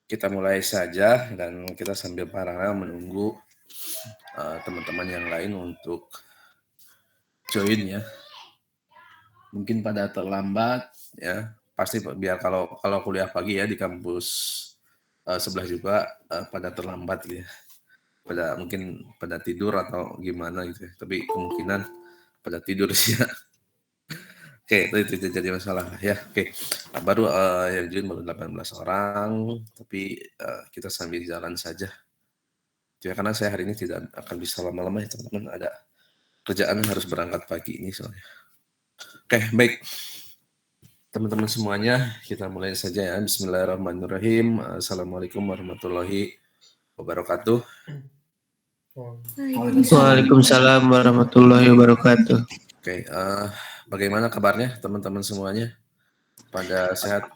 Kita mulai saja dan kita sambil paralel menunggu teman-teman yang lain untuk join ya. Mungkin pada terlambat ya, pasti biar kalau kuliah pagi ya di kampus sebelah juga pada terlambat gitu ya. Mungkin pada tidur atau gimana gitu ya. Tapi kemungkinan pada tidur sih ya. Oke, itu tidak jadi masalah ya. Oke, baru yang join baru 18 orang, tapi kita sambil jalan saja. Ya, karena saya hari ini tidak akan bisa lama-lama ya teman-teman, ada kerjaan harus berangkat pagi ini soalnya. Oke, baik. Teman-teman semuanya, kita mulai saja ya. Bismillahirrahmanirrahim. Assalamualaikum warahmatullahi wabarakatuh. Waalaikumsalam warahmatullahi wabarakatuh. Oke, bagaimana kabarnya teman-teman semuanya? Pada sehat?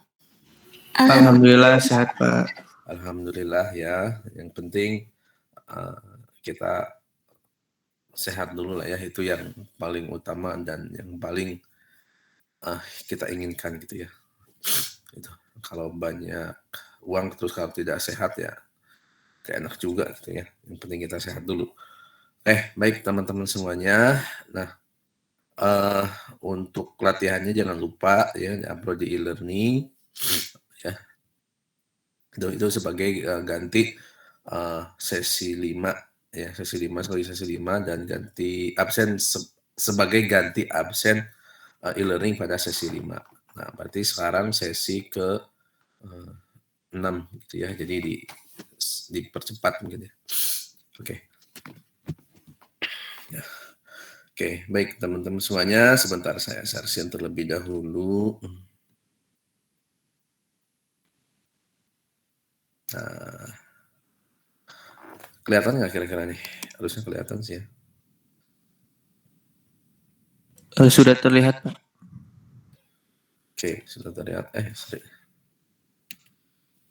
Alhamdulillah sehat, Pak. Alhamdulillah ya. Yang penting kita sehat dulu lah ya. Itu yang paling utama dan yang paling kita inginkan gitu ya. Itu. Kalau banyak uang terus kalau tidak sehat ya kayak enak juga gitu ya. Yang penting kita sehat dulu. Baik teman-teman semuanya. Nah, untuk latihannya jangan lupa ya upload di e-learning ya. Itu sebagai ganti sesi 5 ya, sesi 5 sekali sesi 5 dan ganti absen sebagai ganti absen e-learning pada sesi 5. Nah, berarti sekarang sesi ke 6 gitu ya. Jadi dipercepat mungkin ya. Oke. Ya. Oke, baik teman-teman semuanya, sebentar saya share terlebih dahulu. Nah, kelihatan nggak kira-kira nih? Harusnya kelihatan sih ya. Sudah terlihat, Pak. Oke, sudah terlihat. Sorry.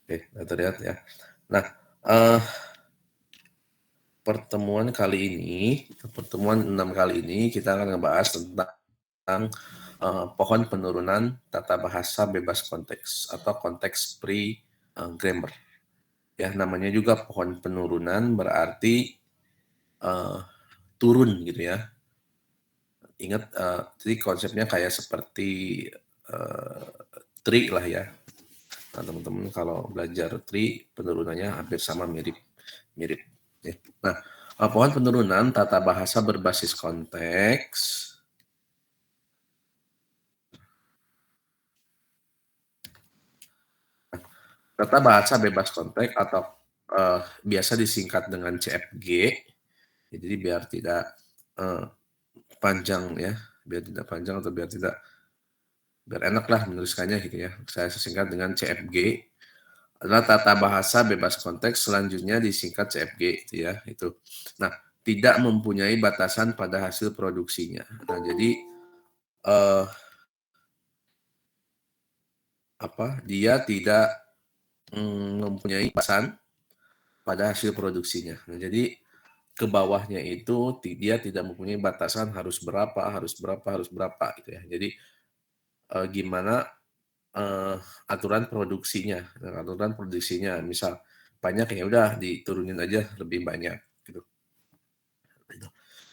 Oke, sudah terlihat ya. Nah, pertemuan 6 kali ini kita akan ngebahas tentang pohon penurunan tata bahasa bebas konteks atau konteks free grammar. Ya, namanya juga pohon penurunan berarti turun gitu ya. Ingat, jadi konsepnya kayak seperti tree lah ya. Nah, teman-teman kalau belajar tree penurunannya hampir sama, mirip. Ya. Nah, pohon penurunan tata bahasa berbasis konteks tata bahasa bebas konteks atau biasa disingkat dengan CFG. Jadi biar tidak panjang ya, biar tidak panjang atau biar enak lah menuliskannya gitu ya. Saya singkat dengan CFG. Adalah tata bahasa bebas konteks, selanjutnya disingkat CFG gitu ya. Itu. Nah, tidak mempunyai batasan pada hasil produksinya. Nah, jadi dia tidak mempunyai batasan pada hasil produksinya. Nah, jadi ke bawahnya itu dia tidak mempunyai batasan harus berapa gitu ya. Jadi gimana aturan produksinya. Nah, aturan produksinya misal banyak ya udah diturunin aja lebih banyak gitu.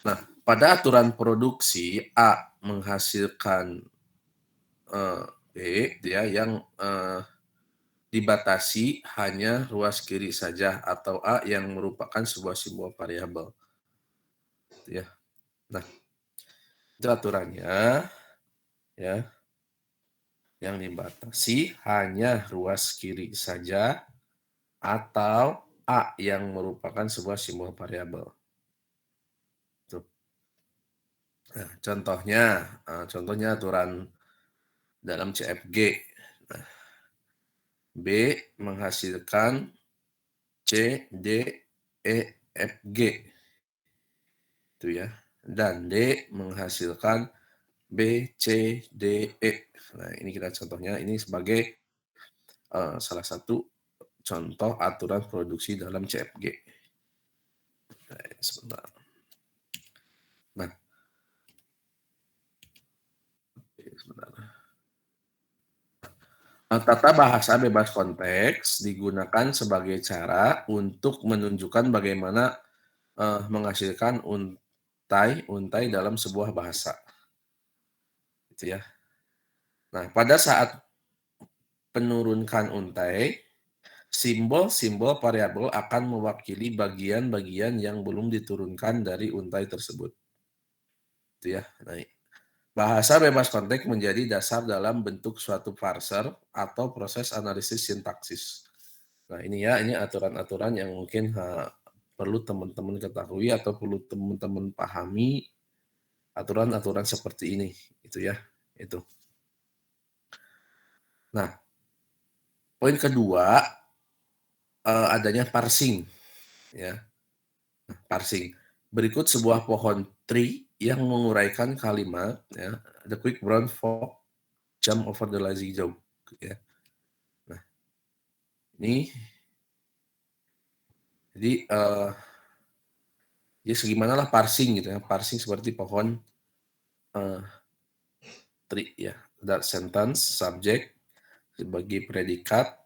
Nah, pada aturan produksi A menghasilkan B dia yang dibatasi hanya ruas kiri saja atau A yang merupakan sebuah simbol variabel. Ya. Nah, itu aturannya ya. Yang dibatasi hanya ruas kiri saja atau A yang merupakan sebuah simbol variabel. Nah, contohnya aturan dalam CFG. Nah, B menghasilkan C, D, E, F, G. Itu ya. Dan D menghasilkan B, C, D, E. Nah, ini kita contohnya, ini sebagai salah satu contoh aturan produksi dalam CFG. Nah, sebentar. Nah, sebentar. Tata bahasa bebas konteks digunakan sebagai cara untuk menunjukkan bagaimana menghasilkan untai dalam sebuah bahasa, gitu ya. Nah, pada saat penurunkan untai, simbol-simbol variabel akan mewakili bagian-bagian yang belum diturunkan dari untai tersebut, gitu ya. Nah, bahasa bebas konteks menjadi dasar dalam bentuk suatu parser atau proses analisis sintaksis. Nah, ini aturan-aturan yang mungkin perlu teman-teman ketahui atau perlu teman-teman pahami aturan-aturan seperti ini, gitu ya. Itu. Nah, poin kedua adanya parsing, ya. Nah, parsing. Berikut sebuah pohon tree yang menguraikan kalimat, ya. The quick brown fox jump over the lazy dog, ya. Nah, ini jadi ya segimana lah parsing gitu ya. Parsing seperti pohon tree ya. That sentence, subject sebagai predikat,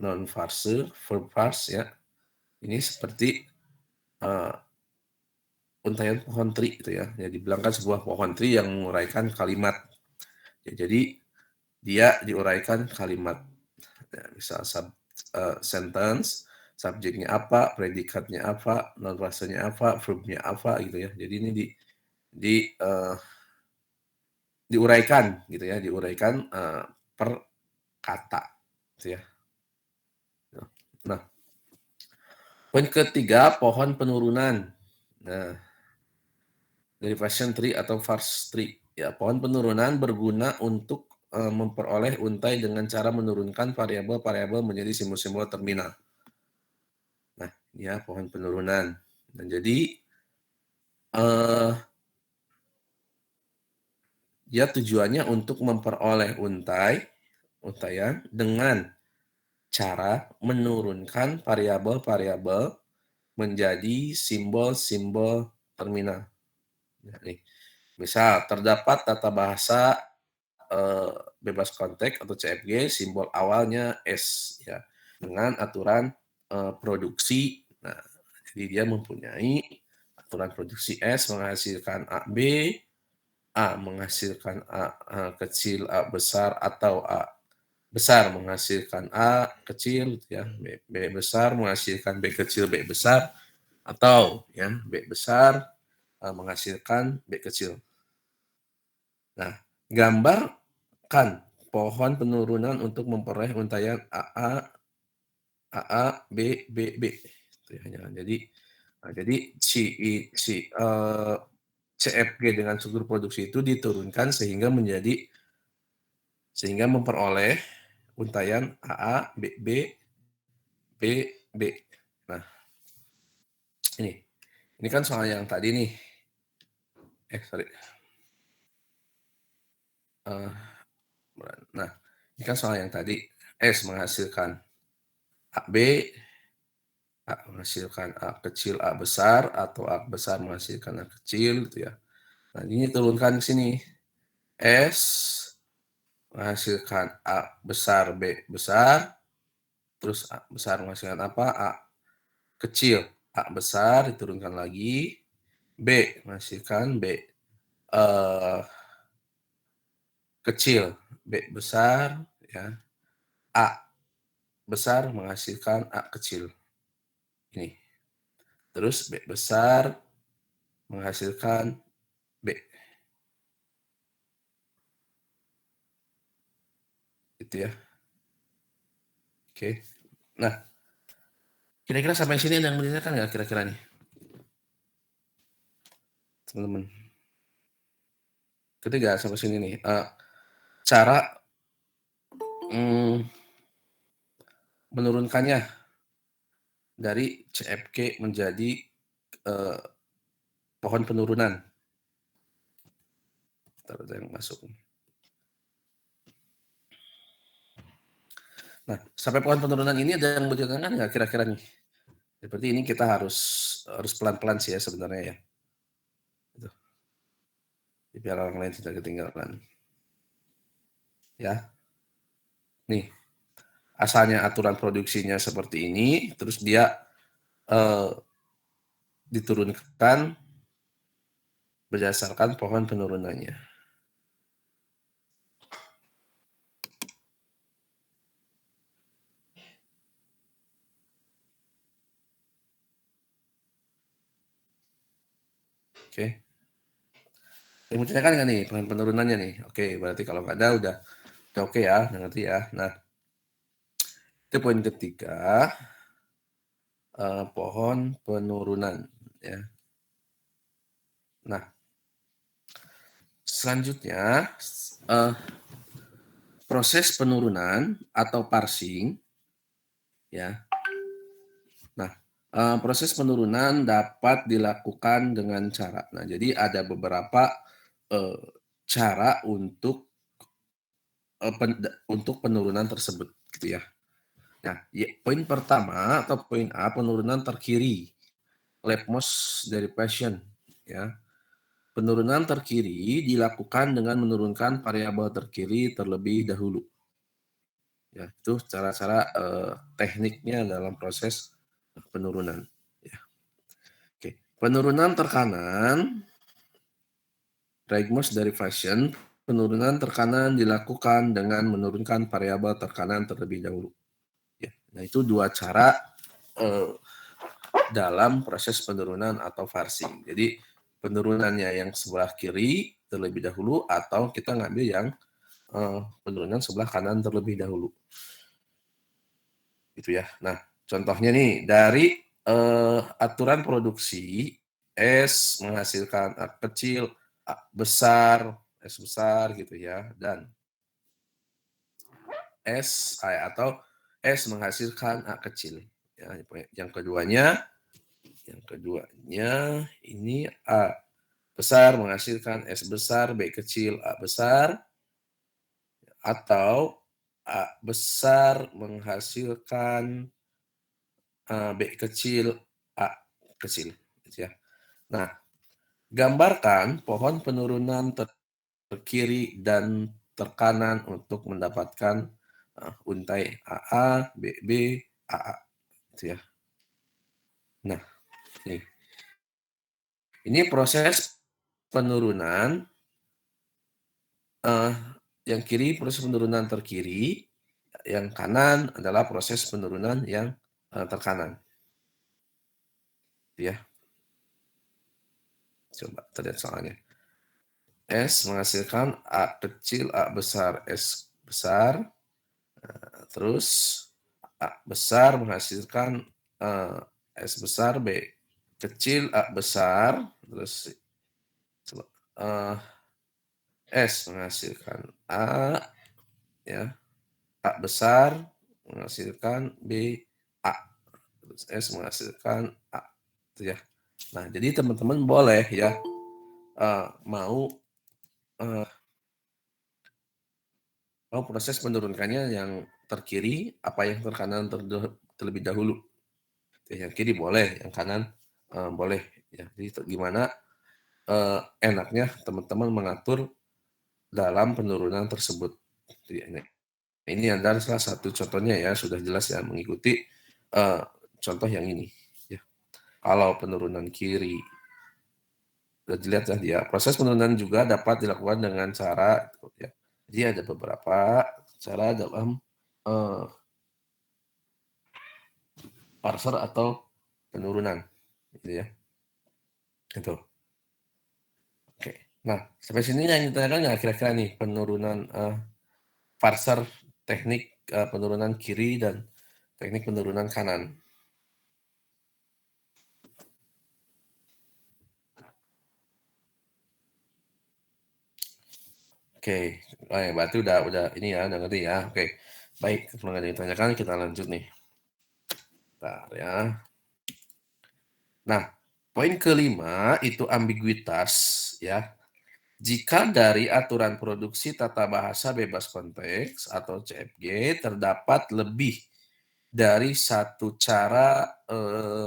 non farse, verb farse ya. Ini seperti untaian pohon tri gitu ya. Jadi dibilangkan sebuah pohon tri yang menguraikan kalimat. Ya, jadi dia diuraikan kalimat. Ya, misal sentence, subjeknya apa, predikatnya apa, non farse-nya apa, verbnya apa gitu ya. Jadi ini di diuraikan gitu ya, diuraikan per kata gitu ya. Nah, poin ketiga, pohon penurunan. Nah, derivation tree atau farce tree. Ya, pohon penurunan berguna untuk memperoleh untai dengan cara menurunkan variabel-variabel menjadi simbol-simbol terminal. Nah, ya pohon penurunan. Dan jadi ya tujuannya untuk memperoleh untaian dengan cara menurunkan variabel-variabel menjadi simbol-simbol terminal. Nah, nih, misal terdapat tata bahasa bebas konteks atau CFG, simbol awalnya S ya, dengan aturan produksi. Nah, jadi dia mempunyai aturan produksi S menghasilkan AB, A menghasilkan A kecil, A besar, atau A besar menghasilkan A kecil, ya, B besar menghasilkan B kecil, B besar, atau ya B besar menghasilkan B kecil. Nah, gambarkan pohon penurunan untuk memperoleh untaian AA, B, B, B. Jadi CFG dengan struktur produksi itu diturunkan sehingga memperoleh untaian AA, B, B, B, B. Nah, ini kan soal yang tadi nih. Sorry. Nah, ini kan soal yang tadi. S menghasilkan AB, A menghasilkan A kecil, A besar, atau A besar menghasilkan A kecil, gitu ya. Nah, ini turunkan ke sini. S menghasilkan A besar, B besar, terus A besar menghasilkan apa? A kecil, A besar, diturunkan lagi, B menghasilkan B kecil, B besar, ya, A besar menghasilkan A kecil. Ini. Terus B besar menghasilkan B. Gitu ya. Oke. Nah, kira-kira sampai sini ada yang menanyakan nggak kira-kira nih? Teman-teman. Ketiga sampai sini nih. Cara menurunkannya dari CFG menjadi pohon penurunan. Ntar ada yang masuk. Nah, sampai pohon penurunan ini ada yang menjelaskan nggak kira-kira nih? Seperti ini kita harus pelan-pelan sih ya sebenarnya ya. Gitu. Biar orang lain tidak ketinggalan. Ya. nih, asalnya aturan produksinya seperti ini, terus dia diturunkan berdasarkan pohon penurunannya. Oke. Yang mau ditanyakan nggak nih pohon penurunannya nih? Oke, berarti kalau nggak ada udah oke ya, udah ngerti ya. Nah, itu poin ketiga, pohon penurunan ya. Nah, selanjutnya proses penurunan atau parsing ya. Nah, proses penurunan dapat dilakukan dengan cara. Nah, jadi ada beberapa cara untuk penurunan tersebut, gitu ya. Nah, poin pertama atau poin A, penurunan terkiri, leftmost derivation, ya. Penurunan terkiri dilakukan dengan menurunkan variabel terkiri terlebih dahulu. Ya, itu cara-cara tekniknya dalam proses penurunan. Ya. Oke, penurunan tekanan, rightmost derivation, penurunan tekanan dilakukan dengan menurunkan variabel tekanan terlebih dahulu. Ya, nah itu dua cara dalam proses penurunan atau parsing. Jadi penurunannya yang sebelah kiri terlebih dahulu atau kita ngambil yang penurunan sebelah kanan terlebih dahulu. Gitu ya. Nah, contohnya nih dari aturan produksi S menghasilkan A kecil, A besar, S besar gitu ya, dan atau S menghasilkan A kecil. Ya, yang keduanya ini A besar menghasilkan S besar, B kecil, A besar, atau A besar menghasilkan B kecil, A kecil. Gitu ya. Nah, gambarkan pohon penurunan terkiri dan terkanan untuk mendapatkan untai AA, BB, AA. Gitu ya. Nah, ini proses penurunan yang kiri proses penurunan terkiri, yang kanan adalah proses penurunan yang terkanan. Ya. Coba terlihat soalnya. S menghasilkan A kecil, A besar, S besar. Terus A besar menghasilkan S besar, B kecil, A besar. Terus S menghasilkan A, ya, A besar menghasilkan B, A. Terus S menghasilkan A. Itu ya. Nah, jadi teman-teman boleh ya mau proses menurunkannya yang terkiri, apa yang terkanan terlebih dahulu. Yang kiri boleh, yang kanan boleh. Ya, jadi gimana enaknya teman-teman mengatur dalam penurunan tersebut. Ini adalah salah satu contohnya ya, sudah jelas ya mengikuti contoh yang ini. Ya. Kalau penurunan kiri, sudah dilihat ya, dia proses penurunan juga dapat dilakukan dengan cara, ya. Jadi ada beberapa cara dalam parser atau penurunan, gitu ya. Itu. Oke. Nah, sampai sini yang ditanyakan nggak kira-kira nih penurunan parser, teknik penurunan kiri dan teknik penurunan kanan. Oke, berarti udah ini ya, udah ngerti ya. Oke, baik. Kalau nggak ada yang ditanyakan, kita lanjut nih. Bentar ya. Nah, poin kelima itu ambiguitas ya. Jika dari aturan produksi tata bahasa bebas konteks atau CFG terdapat lebih dari satu cara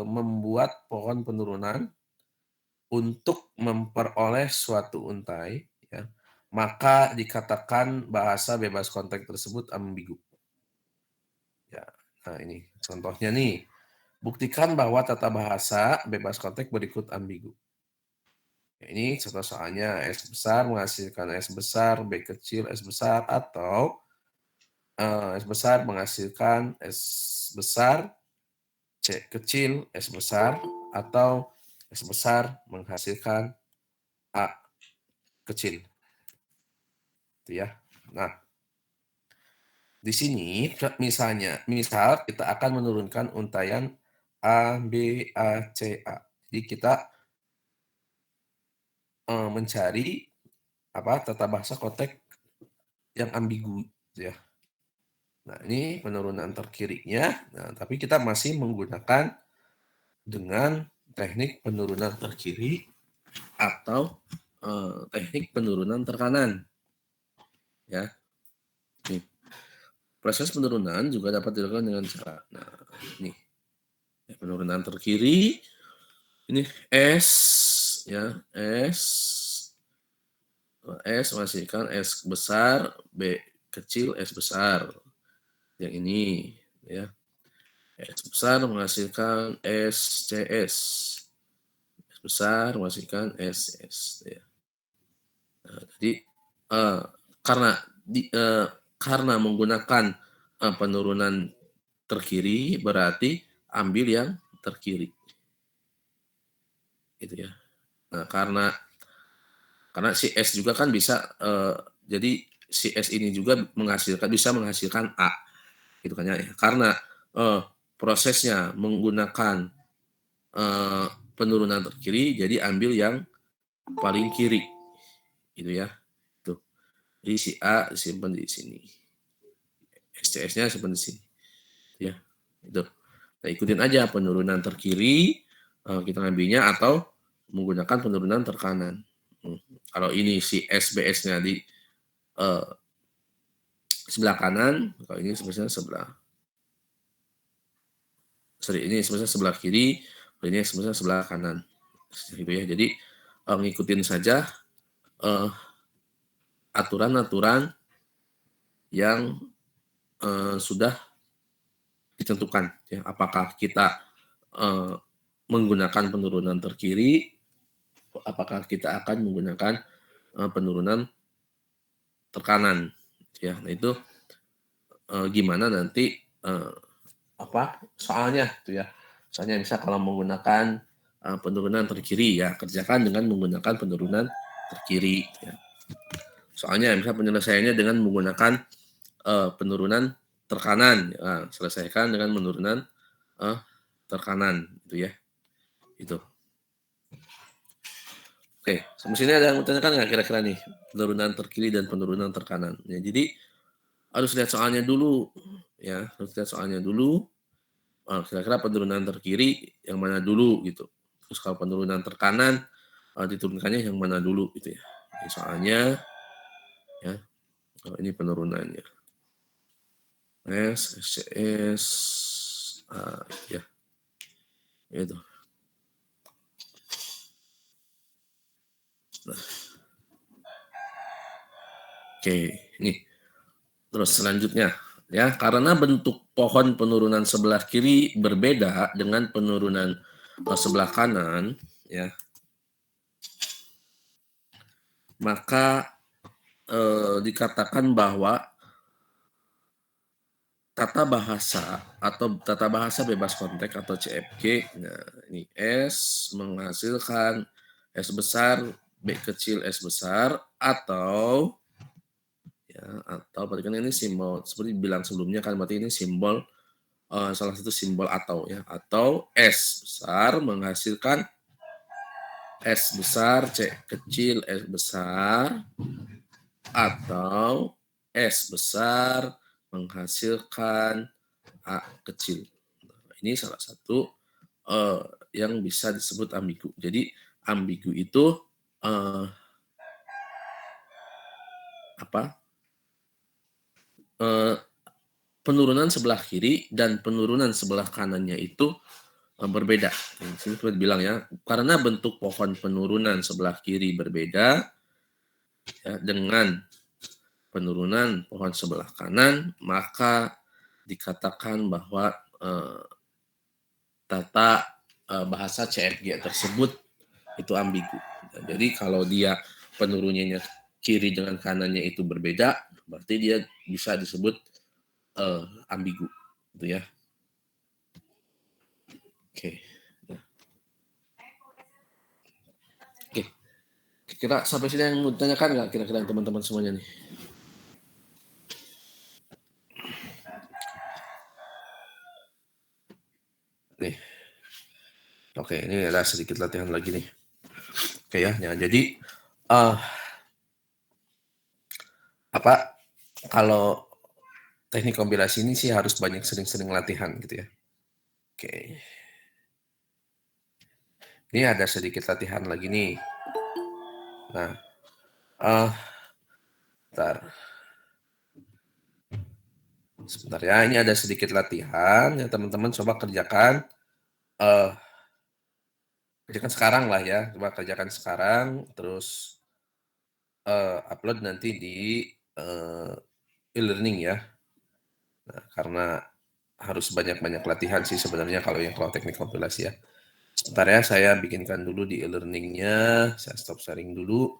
membuat pohon penurunan untuk memperoleh suatu untai, ya, maka dikatakan bahasa bebas konteks tersebut ambigu. Nah, ini contohnya nih. Buktikan bahwa tata bahasa bebas konteks berikut ambigu. Ini contoh soalnya S besar menghasilkan S besar, B kecil S besar, atau S besar menghasilkan S besar, C kecil S besar, atau S besar menghasilkan A kecil. Itu ya. Nah, di sini misal kita akan menurunkan untayan A, B, A, C, A. Jadi kita mencari tata bahasa konteks yang ambigu ya. Nah, ini penurunan terkirinya. Nah, tapi kita masih menggunakan dengan teknik penurunan terkiri atau teknik penurunan terkanan. Ya. Nih. Proses penurunan juga dapat dilakukan dengan cara ini. Penurunan terkiri ini S ya, S menghasilkan S besar, B kecil S besar. Yang ini ya. S besar menghasilkan SCS. S besar menghasilkan SS ya. Nah, jadi karena menggunakan penurunan terkiri berarti ambil yang terkiri. Gitu ya. Nah, karena si S juga kan bisa jadi si S ini juga bisa menghasilkan A. Gitu kan ya. Karena prosesnya menggunakan penurunan terkiri, jadi ambil yang paling kiri. Gitu ya. Tuh. Jadi si A disimpan di sini. SCS-nya simpan di sini. Ya. Itu. Nah, ikutin aja penurunan terkiri kita ngambilnya atau menggunakan penurunan terkanan. Kalau ini si SBS-nya di sebelah kanan, kalau ini sebenarnya ini sebenarnya sebelah kiri, kalau ini sebenarnya sebelah kanan. Gitu ya. Jadi ngikutin saja aturan-aturan yang sudah ditentukan ya, apakah kita menggunakan penurunan terkiri, apakah kita akan menggunakan penurunan terkanan ya. Nah, itu gimana nanti soalnya tuh ya. Soalnya bisa kalau menggunakan penurunan terkiri ya, kerjakan dengan menggunakan penurunan terkiri ya. Soalnya bisa penyelesaiannya dengan menggunakan penurunan terkanan ya, selesaikan dengan penurunan terkanan itu ya. Itu. Oke, sampai sini ada yang bertanyakan nggak kira-kira nih penurunan terkiri dan penurunan terkanan? Ya, jadi harus lihat soalnya dulu ya, harus lihat soalnya dulu. Kira-kira penurunan terkiri yang mana dulu gitu. Terus kalau penurunan terkanan diturunkannya yang mana dulu gitu ya. Ini soalnya ya, ini penurunannya. SCS ya. Itu. Nah. Oke, ini. Terus selanjutnya, ya, karena bentuk pohon penurunan sebelah kiri berbeda dengan penurunan sebelah kanan, ya, maka dikatakan bahwa tata bahasa bebas konteks atau CFG, nah ini S menghasilkan S besar, B kecil S besar, atau berarti kan ini simbol seperti bilang sebelumnya kan, berarti ini simbol salah satu simbol atau ya, atau S besar menghasilkan S besar, C kecil S besar, atau S besar menghasilkan A kecil. Nah, ini salah satu yang bisa disebut ambigu. Jadi ambigu itu penurunan sebelah kiri dan penurunan sebelah kanannya itu berbeda. Di sini sudah bilang ya, karena bentuk pohon penurunan sebelah kiri berbeda ya, dengan penurunan pohon sebelah kanan, maka dikatakan bahwa tata bahasa CFG tersebut itu ambigu. Nah, jadi kalau dia penurunannya kiri dengan kanannya itu berbeda, berarti dia bisa disebut ambigu, gitu ya. Oke. Oke. Kira sampai sini yang mau ditanyakan nggak kira-kira teman-teman semuanya nih? Nih. Oke, ini ada sedikit latihan lagi nih. Oke ya, jadi kalau teknik kombinasi ini sih harus banyak sering-sering latihan gitu ya. Oke. Ini ada sedikit latihan lagi nih. Nah, sebentar ya, ini ada sedikit latihan ya teman-teman, coba kerjakan. Kerjakan sekarang lah ya, coba kerjakan sekarang, terus upload nanti di e-learning ya. Nah, karena harus banyak-banyak latihan sih sebenarnya kalau teknik kompilasi ya. Sebentar ya, saya bikinkan dulu di e-learningnya, saya stop sharing dulu.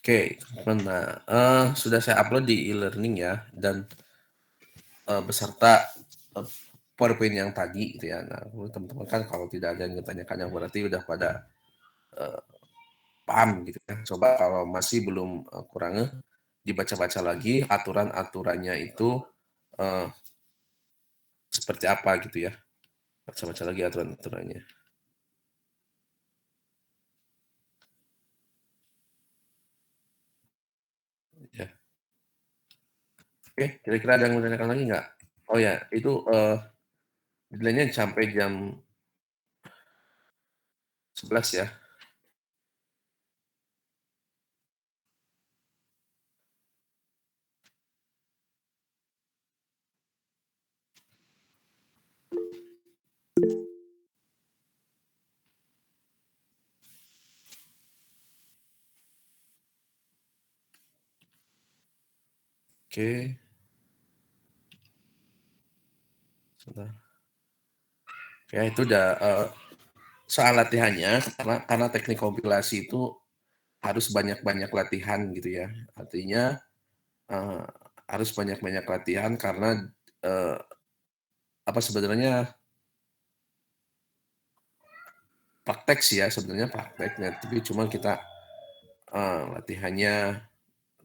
Oke, nah, sudah saya upload di e-learning ya, dan beserta PowerPoint yang tadi gitu ya. Nah, teman-teman kan kalau tidak ada yang ditanyakan yang berarti udah pada paham gitu ya. Coba kalau masih belum kurang dibaca-baca lagi aturan-aturannya itu seperti apa gitu ya. Baca-baca lagi aturan-aturannya. Ya. Oke, kira-kira ada yang mau ditanyakan lagi nggak? Oh ya, itu deadline-nya sampai jam 11 ya. Oke. Sebentar. Ya itu udah soal latihannya, karena teknik kompilasi itu harus banyak-banyak latihan gitu ya. Artinya harus banyak-banyak latihan karena sebenarnya praktek sih ya, sebenarnya prakteknya, tapi cuma kita latihannya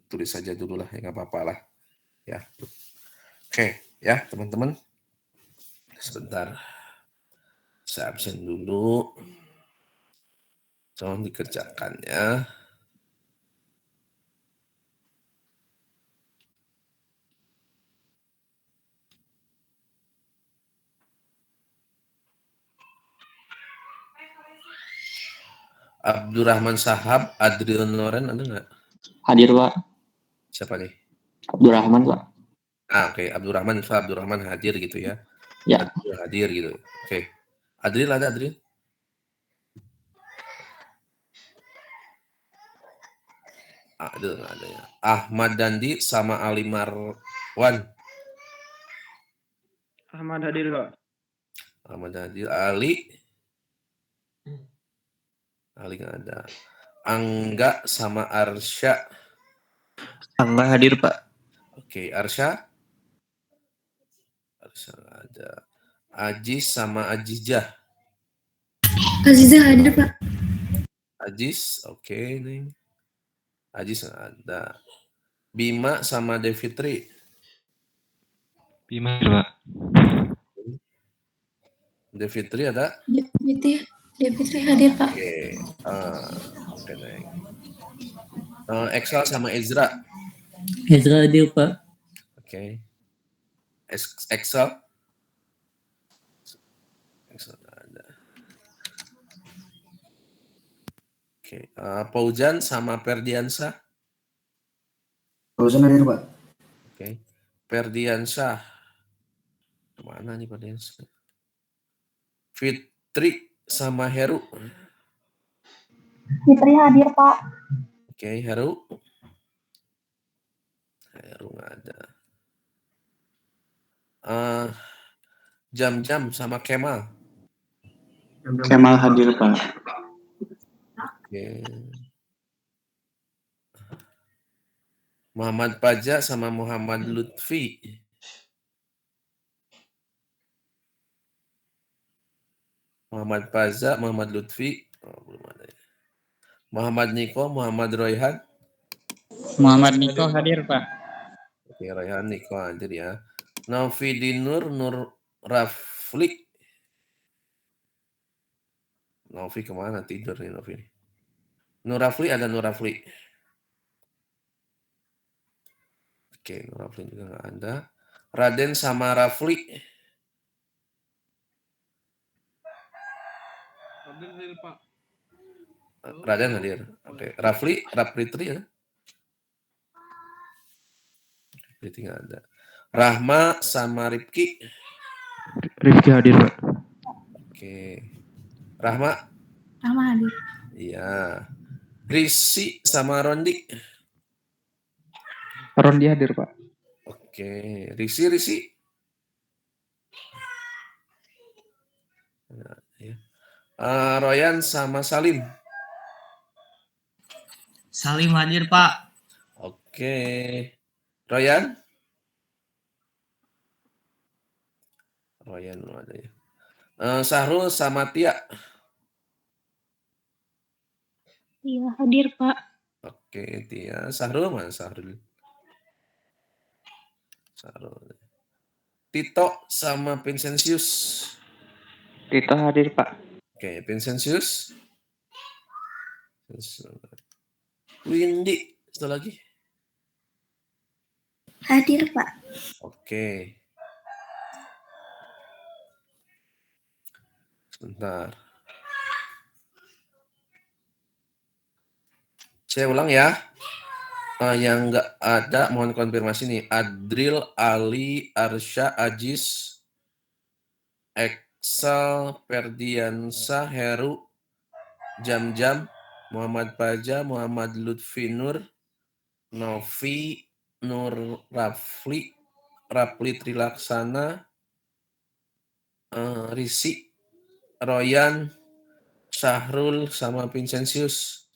tulis saja dulu lah, ya nggak apa-apa lah ya. Oke ya teman-teman, sebentar saya absen dulu, tolong dikerjakan ya. Abdurrahman Sahab, Adrian Loren ada nggak? Hadir Pak. Siapa nih? Abdurrahman Pak. Oke, Abdurrahman hadir gitu ya. Ya. Hadir gitu. Oke. Adril ada Adril? Ada nggak ada ya? Ahmad Dandi sama Ali Marwan. Ahmad hadir Pak. Ahmad Dandi, Ali nggak ada. Angga sama Arsya. Angga hadir Pak. Oke, Arsya nggak ada. Ajis sama Ajijah. Aziza hadir Pak. Ajis, oke nih. Ajis nggak ada. Bima sama Devitri. Bima hadir, Pak. Devitri ada? Devitri hadir, Pak. Oke. Oke, baik. Excel sama Ezra. Ezra hadir, Pak. Oke. Excel. Excel nggak ada. Oke. Paujan sama Ferdiansyah. Paujan hadir, Pak. Oke. Ferdiansyah. Kemana nih Ferdiansyah? Fitri sama Heru. Fitri hadir, Pak. Oke, Heru. Heru nggak ada. Jam-jam sama Kemal. Kemal hadir, Pak. Oke. Muhammad Paja sama Muhammad Lutfi. Muhammad Paja, Muhammad Lutfi. Belum ada ya. Muhammad Niko, Muhammad Royhan. Muhammad Niko hadir, Pak. Oke, Royhan Niko hadir ya. Novi Dinur, Nur Rafli. Novi kemana? Tidur nih Novi. Nur Rafli ada Nur Rafli. Oke, Nur Rafli juga nggak ada. Raden sama Rafli. Raden hadir, Pak. Raden hadir. Oke, Rafli Tri ya. Rifki nggak ada. Rahma sama Rifki. Rifki hadir, Pak. Oke. Rahma. Hadir. Iya. Risi sama Rondi. Rondi hadir, Pak. Oke. Risi. Nah, ya. Royan sama Salim. Salim hadir, Pak. Oke. Royan belum ada ya. Sahrul sama Tia. Iya, hadir, Pak. Oke, Tia. Sahrul mana Sahrul? Tito sama Vincentius. Tito hadir, Pak. Oke, Vincentius. Windy, satu lagi. Hadir, Pak. Oke. Sebentar. Saya ulang ya. Yang nggak ada mohon konfirmasi nih. Adril, Ali, Arsya, Ajis, Excel, Ferdiansyah, Heru, Jam-Jam, Muhammad Paja, Muhammad Lutfi Nur, Novi, Nur Rafli, Rapli Trilaksana, Risi, Royan, Syahrul, sama Vincentius.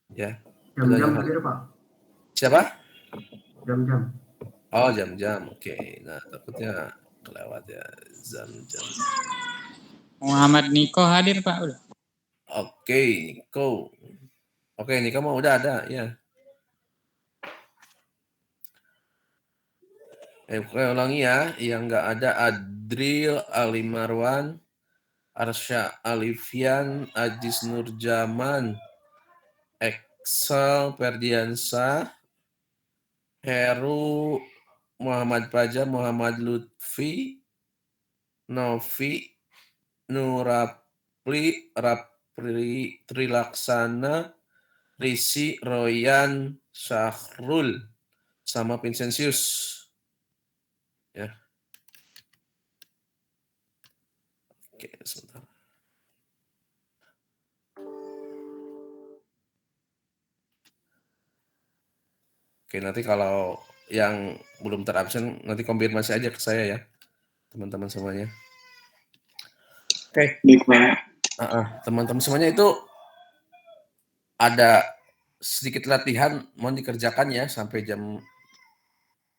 Ya. Jam-jam hadir, Pak. Siapa? Jam-jam. Oh, Jam-Jam. Oke. Nah, takutnya kelewat ya. Jam-Jam. Muhammad Niko hadir, Pak. Udah. Oke, Niko. Oke, Niko mah udah ada, ya. Oke, ulangi ya. Yang nggak ada Adril, Ali Marwan, Arsya Alifian, Ajis Nurjaman, Excel, Ferdiansyah, Heru, Muhammad Paja, Muhammad Lutfi, Novi, Nurapli, Rapli Trilaksana, Risi, Royan, Syahrul, sama Vincentius. Ya. Oke, sebentar. Oke, nanti kalau yang belum terabsen, nanti konfirmasi aja ke saya ya, teman-teman semuanya. Oke. Baik, Pak. Teman-teman semuanya itu ada sedikit latihan, mohon dikerjakan ya, sampai jam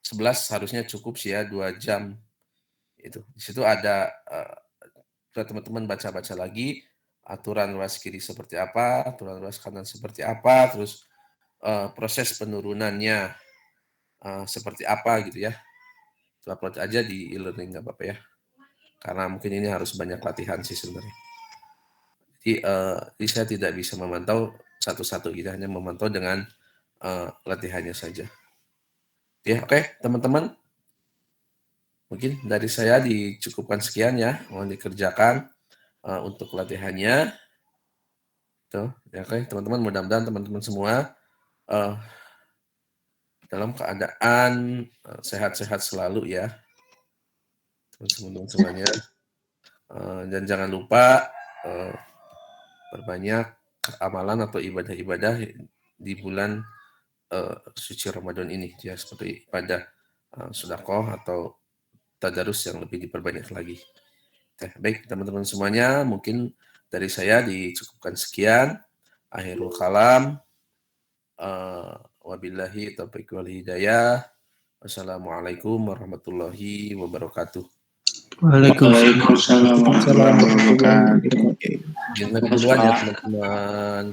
11 harusnya cukup sih ya, 2 jam. Itu. Di situ ada teman-teman baca-baca lagi, aturan ruas kiri seperti apa, aturan ruas kanan seperti apa, terus proses penurunannya seperti apa gitu ya. upload aja di e-learning nggak apa-apa ya. Karena mungkin ini harus banyak latihan sih sebenarnya. Jadi saya tidak bisa memantau satu-satu, kita hanya memantau dengan latihannya saja. Ya, oke, teman-teman. Mungkin dari saya dicukupkan sekian ya, mohon dikerjakan untuk latihannya. Tuh, ya, oke, teman-teman, mudah-mudahan teman-teman semua dalam keadaan sehat-sehat selalu ya, teman-teman semuanya. Dan jangan lupa berbanyak amalan atau ibadah-ibadah di bulan suci Ramadan ini ya, seperti ibadah sedekah atau tadarus yang lebih diperbanyak lagi. Baik teman-teman semuanya, mungkin dari saya dicukupkan sekian. Akhirul kalam. Wabillahi taufiq wal hidayah. Wassalamualaikum warahmatullahi wabarakatuh. Waalaikumsalam warahmatullahi wabarakatuh. Jangan duluan ya teman-teman.